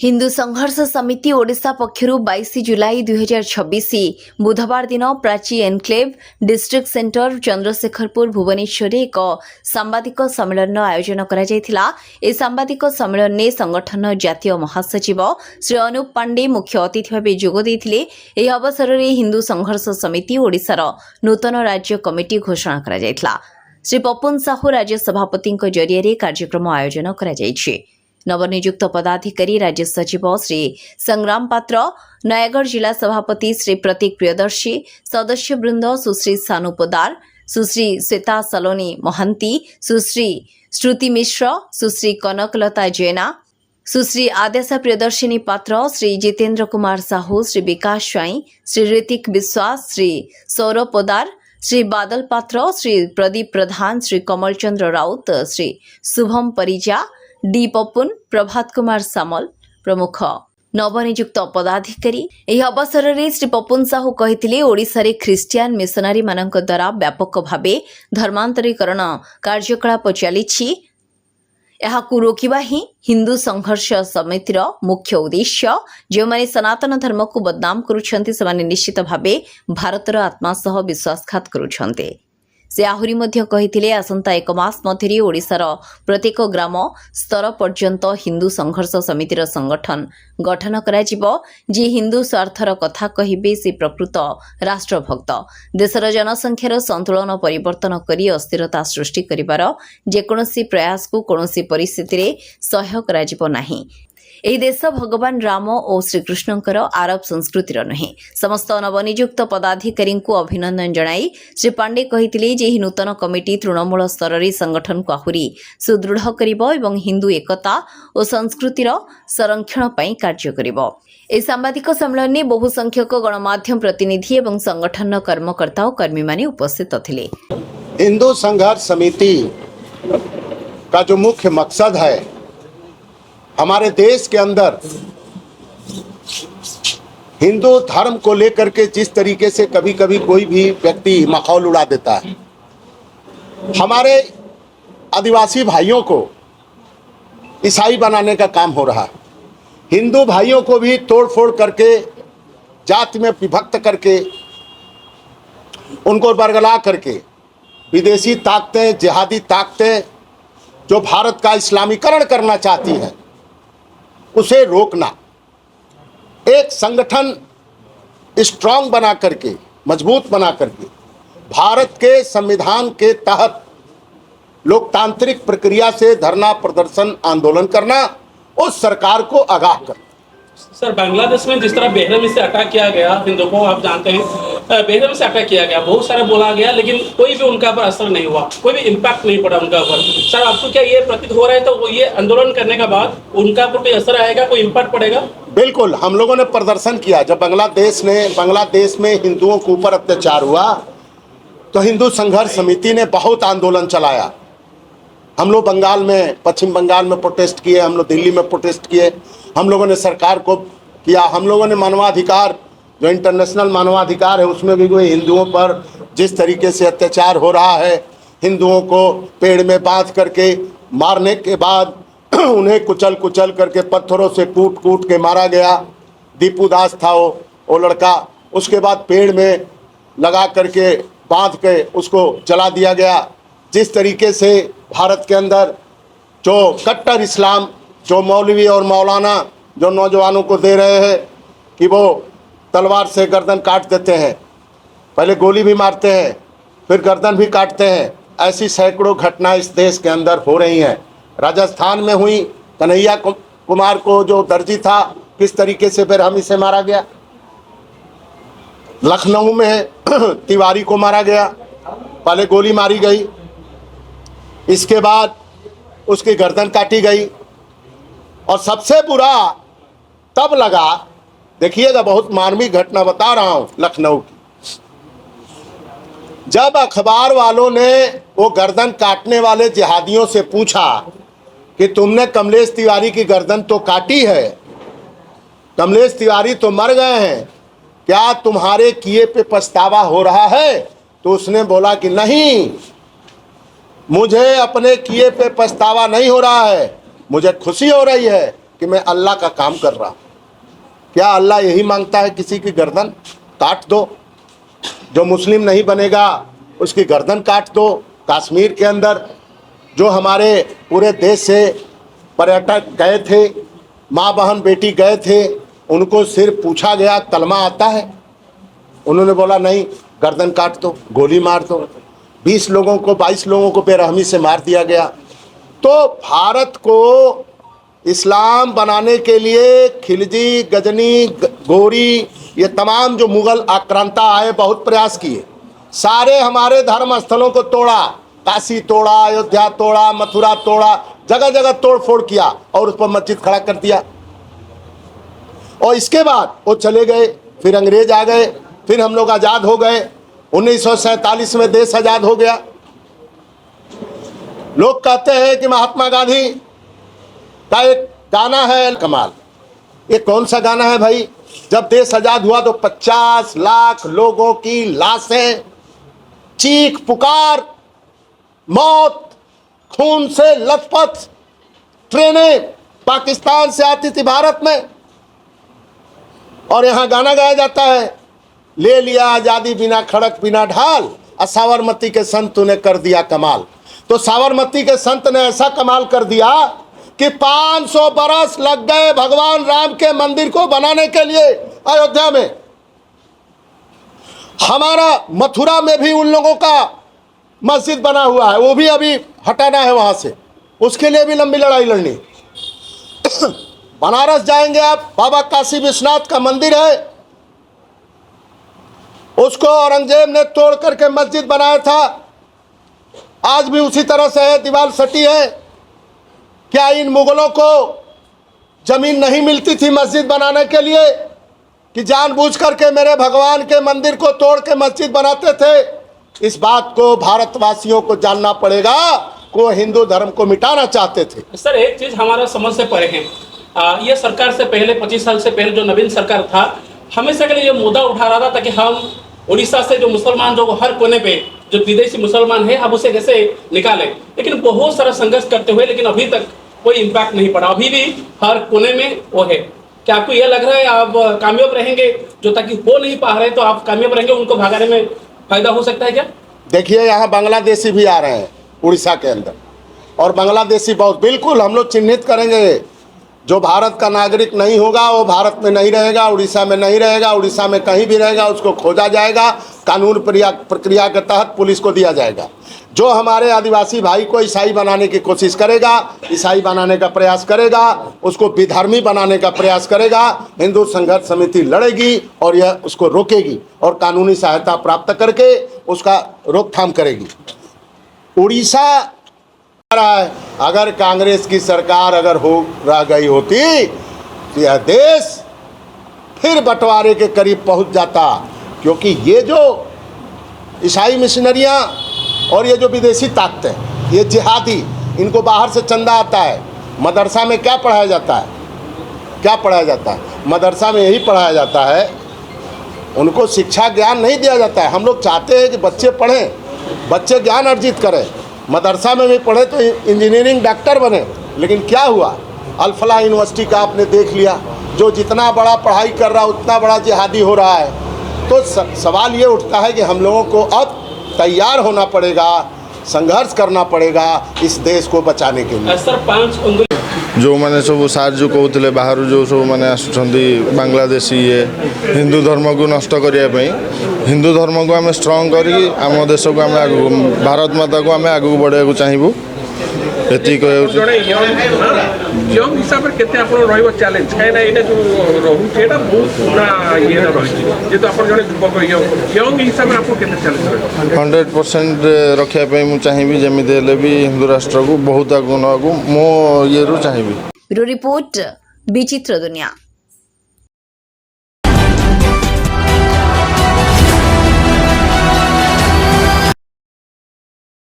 हिंदू संघर्ष समिति ओडिशा पक्षरु 22 जुलाई 2026 बुधवार दिन Prachi enclave district centre Chandrasekharpur Bhubaneswar एक सांबादिक सम्मेलन आयोजन करा जायथिला। ए सांबादिक सम्मेलन में संगठन जातीय महासचिव श्री अनुप पांडे मुख्य अतिथि भाव जोग देथिले। एही अवसर में हिंदू संघर्ष समिति ओडिशार नूतन राज्य कमिटी घोषणा करा जायथिला। श्री पपुन साहू राज्य सभापति जरिए कार्यक्रम आयोजन करा जायछि। नवनियुक्त पदाधिकारी राज्य सचिव श्री संग्राम पात्र, नयागढ़ जिला सभापति श्री प्रतीक प्रियदर्शी, सदस्य वृंद सुश्री सानु पोदार, सुश्री श्वेता सलोनी महांती, सुश्री श्रुति मिश्र, सुश्री कनकलता जैना, सुश्री आद्याशा प्रियदर्शिनी पात्र, श्री जितेंद्र कुमार साहू, श्री विकास स्वाई, श्री ऋतिक विश्वास, श्री सौरभ पोदार, श्री बादल पात्र, श्री प्रदीप प्रधान, श्री कमल चंद्र राउत, श्री शुभम परिजा, डी पपुन, प्रभात कुमार सामल प्रमुख नवनियुक्त पदाधिकारी। एही अवसर में श्री पपुन साहू कहिथिले ओडिशा रे ख्रिस्टियान मिशनरी मानक द्वारा व्यापक भावे धर्मांतरीकरण कार्यकलाप चलिछि। एहाकु रोकिबा ही हिंदू संघर्ष समितिर मुख्य उद्देश्य। जो माने सनातन धर्म को बदनाम करुछन्ति सेमाने निश्चित भावे भारतर आत्मा सह विश्वासघात करुछन्ति। से आहुरी मध्य कहिथिले आसंता एक मास मध्यरे ओडिशार प्रत्येक ग्राम स्तर पर्यंत हिंदू संघर्ष समितिर संगठन गठन कराजिबो। जे हिंदू स्वार्थर कथा कहिबे से प्रकृत राष्ट्रभक्त। देशर जनसंख्यार संतुलन परिवर्तन करी अस्थिरता सृष्टि करिवार जेकोनोसी प्रयास को कोनोसी परिस्थिति रे सह्य कराजिबो नाही। एही देश भगवान राम और श्रीकृष्णकर आरब संस्कृतिर नुहे। समस्त नवनियुक्त पदाधिकारी को अभिनंदन जणाई श्री पांडे कहिथिले जे नूतन कमिटी तृणमूल स्तर रे संगठन को आहुरी सुदृढ़ करिबो एवं हिंदू एकता और संस्कृतिर संरक्षण पई कार्य करिबो। ए सांबादिक सम्मेलन में बहु संख्यक गणमाध्यम प्रतिनिधि एवं संगठन कर्मकर्ता और कर्मी माने उपस्थित थिले। हिंदू संघर्ष समिति का जो मुख्य मकसद है, हमारे देश के अंदर हिंदू धर्म को लेकर के जिस तरीके से कभी कभी कोई भी व्यक्ति माहौल उड़ा देता है, हमारे आदिवासी भाइयों को ईसाई बनाने का काम हो रहा है। हिंदू भाइयों को भी तोड़ फोड़ करके जाति में विभक्त करके उनको बरगला करके विदेशी ताकतें, जिहादी ताकतें जो भारत का इस्लामीकरण करना चाहती हैं, उसे रोकना। एक संगठन स्ट्रांग बना करके, मजबूत बना करके भारत के संविधान के तहत लोकतांत्रिक प्रक्रिया से धरना प्रदर्शन आंदोलन करना, उस सरकार को आगाह करना। सर, बांग्लादेश में जिस तरह बेहरमी से अटैक किया गया हिंदुओं को, आप जानते हैं बेहरमी से अटैक किया गया, बहुत सारा बोला गया, लेकिन कोई भी उनका पर असर नहीं हुआ, कोई भी इम्पैक्ट नहीं पड़ा उनका ऊपर। सर, आपको क्या ये प्रतीत हो रहा है तो वो ये आंदोलन करने के बाद उनका पर कोई असर आएगा, कोई इम्पैक्ट पड़ेगा? बिल्कुल, हम लोगों ने प्रदर्शन किया। जब बांग्लादेश में हिंदुओं के ऊपर अत्याचार हुआ तो हिंदू संघर्ष समिति ने बहुत आंदोलन चलाया। हम लोग बंगाल में, पश्चिम बंगाल में प्रोटेस्ट किए, हम लोग दिल्ली में प्रोटेस्ट किए, हम लोगों ने सरकार को किया। हम लोगों ने मानवाधिकार, जो इंटरनेशनल मानवाधिकार है, उसमें भी कोई हिंदुओं पर जिस तरीके से अत्याचार हो रहा है, हिंदुओं को पेड़ में बांध करके मारने के बाद उन्हें कुचल कुचल करके पत्थरों से कूट कूट के मारा गया। दीपू दास था वो लड़का, उसके बाद पेड़ में लगा करके बांध के उसको जला दिया गया। जिस तरीके से भारत के अंदर जो कट्टर इस्लाम, जो मौलवी और मौलाना जो नौजवानों को दे रहे हैं कि वो तलवार से गर्दन काट देते हैं, पहले गोली भी मारते हैं, फिर गर्दन भी काटते हैं, ऐसी सैकड़ों घटनाएं इस देश के अंदर हो रही हैं। राजस्थान में हुई, कन्हैया कुमार को जो दर्जी था, किस तरीके से फिर हम इसे मारा गया। लखनऊ में तिवारी को मारा गया, पहले गोली मारी गई, इसके बाद उसकी गर्दन काटी गई। और सबसे बुरा तब लगा, देखिएगा, बहुत मानवीय घटना बता रहा हूं लखनऊ की, जब अखबार वालों ने वो गर्दन काटने वाले जिहादियों से पूछा कि तुमने कमलेश तिवारी की गर्दन तो काटी है, कमलेश तिवारी तो मर गए हैं, क्या तुम्हारे किए पे पछतावा हो रहा है? तो उसने बोला कि नहीं, मुझे अपने किए पे पछतावा नहीं हो रहा है, मुझे खुशी हो रही है कि मैं अल्लाह का काम कर रहा हूँ। क्या अल्लाह यही मांगता है किसी की गर्दन काट दो? जो मुस्लिम नहीं बनेगा उसकी गर्दन काट दो। कश्मीर के अंदर जो हमारे पूरे देश से पर्यटक गए थे, माँ बहन बेटी गए थे, उनको सिर्फ पूछा गया कलमा आता है? उन्होंने बोला नहीं, गर्दन काट दो, गोली मार दो। 22 लोगों को बेरहमी से मार दिया गया। तो भारत को इस्लाम बनाने के लिए खिलजी, गजनी, गोरी, ये तमाम जो मुगल आक्रांता आए बहुत प्रयास किए। सारे हमारे धर्म स्थलों को तोड़ा, काशी तोड़ा, अयोध्या तोड़ा, मथुरा तोड़ा, जगह जगह तोड़ फोड़ किया और उस पर मस्जिद खड़ा कर दिया। और इसके बाद वो चले गए, फिर अंग्रेज आ गए, फिर हम लोग आज़ाद हो गए। 1947 में देश आज़ाद हो गया। लोग कहते हैं कि महात्मा गांधी का एक गाना है कमाल। ये कौन सा गाना है भाई? जब देश आज़ाद हुआ तो 50 लाख लोगों की लाशें, चीख पुकार, मौत, खून से लथपथ ट्रेनें पाकिस्तान से आती थी भारत में, और यहाँ गाना गाया जाता है, ले लिया आज़ादी बिना खड़क बिना ढाल, साबरमती के संत ने कर दिया कमाल। तो साबरमती के संत ने ऐसा कमाल कर दिया कि 500 बरस लग गए भगवान राम के मंदिर को बनाने के लिए अयोध्या में। हमारा मथुरा में भी उन लोगों का मस्जिद बना हुआ है, वो भी अभी हटाना है वहां से, उसके लिए भी लंबी लड़ाई लड़नी। बनारस जाएंगे आप, बाबा काशी विश्वनाथ का मंदिर है, उसको औरंगजेब ने तोड़ करके मस्जिद बनाया था। आज भी उसी तरह से है, दीवार सटी है। क्या इन मुगलों को जमीन नहीं मिलती थी मस्जिद बनाने के लिए कि जानबूझ करके मेरे भगवान के मंदिर को तोड़ के मस्जिद बनाते थे? इस बात को भारतवासियों को जानना पड़ेगा को हिंदू धर्म को मिटाना चाहते थे। सर एक चीज हमारा समझ से परे है, ये सरकार से पहले 25 साल से पहले जो नवीन सरकार था, हमेशा के लिए ये मुद्दा उठा रहा था कि हम उड़ीसा से जो मुसलमान जो हर कोने पे जो विदेशी मुसलमान है अब उसे कैसे निकालें। लेकिन बहुत सारा संघर्ष करते हुए लेकिन अभी तक कोई इम्पैक्ट नहीं पड़ा, अभी भी हर कोने में वो है। क्या आपको यह लग रहा है आप कामयाब रहेंगे? जो ताकि हो नहीं पा रहे तो आप कामयाब रहेंगे, उनको भगाने में फायदा हो सकता है क्या? देखिए यहाँ बांग्लादेशी भी आ रहे हैं उड़ीसा के अंदर, और बांग्लादेशी बहुत बिल्कुल हम लोग चिन्हित करेंगे। जो भारत का नागरिक नहीं होगा वो भारत में नहीं रहेगा, उड़ीसा में नहीं रहेगा, उड़ीसा में कहीं भी रहेगा उसको खोजा जाएगा, कानून प्रक्रिया के तहत पुलिस को दिया जाएगा। जो हमारे आदिवासी भाई को ईसाई बनाने की कोशिश करेगा, ईसाई बनाने का प्रयास करेगा, उसको विधर्मी बनाने का प्रयास करेगा, हिंदू संघर्ष समिति लड़ेगी और यह उसको रोकेगी और कानूनी सहायता प्राप्त करके उसका रोकथाम करेगी। उड़ीसा रहा है, अगर कांग्रेस की सरकार अगर हो रह गई होती तो यह देश फिर बंटवारे के करीब पहुंच जाता, क्योंकि ये जो ईसाई मिशनरियां और ये जो विदेशी ताकतें, ये जिहादी, इनको बाहर से चंदा आता है। मदरसा में क्या पढ़ाया जाता है? क्या पढ़ाया जाता है? मदरसा में यही पढ़ाया जाता है, उनको शिक्षा ज्ञान नहीं दिया जाता है। हम लोग चाहते हैं कि बच्चे पढ़ें, बच्चे ज्ञान अर्जित करें, मदरसा में भी पढ़े तो इंजीनियरिंग डॉक्टर बने। लेकिन क्या हुआ? अल-फलाह यूनिवर्सिटी का आपने देख लिया, जो जितना बड़ा पढ़ाई कर रहा उतना बड़ा जिहादी हो रहा है। तो सवाल ये उठता है कि हम लोगों को अब तैयार होना पड़ेगा, संघर्ष करना पड़ेगा इस देश को बचाने के लिए। सर 5 उंगली जो मैंने सब साहाଯ୍य कहते बाहर जो सब मैंने आसुँच बांग्लादेशी ये हिंदू धर्म को नष्ट करने, हिंदू धर्म को आम स्ट्रंग करी आम देश को आम आगू भारत माता को आम आगू बढ़ाया चाहबू। ये यंग हिसाब से केते आपण रहइबो चैलेंज काहे ना एटा जो रहू एटा बहुत पुरा ये रही जे तो आपण जने युवक यंग हिसाब से आपको केते चैलेंज रही 100% रखिया पे मु चाहिबी, जेमिति हेले भी हिंदू राष्ट्र को बहुत आगु न आगु मो ये रु चाहिबी। ब्यूरो रिपोर्ट विचित्र दुनिया।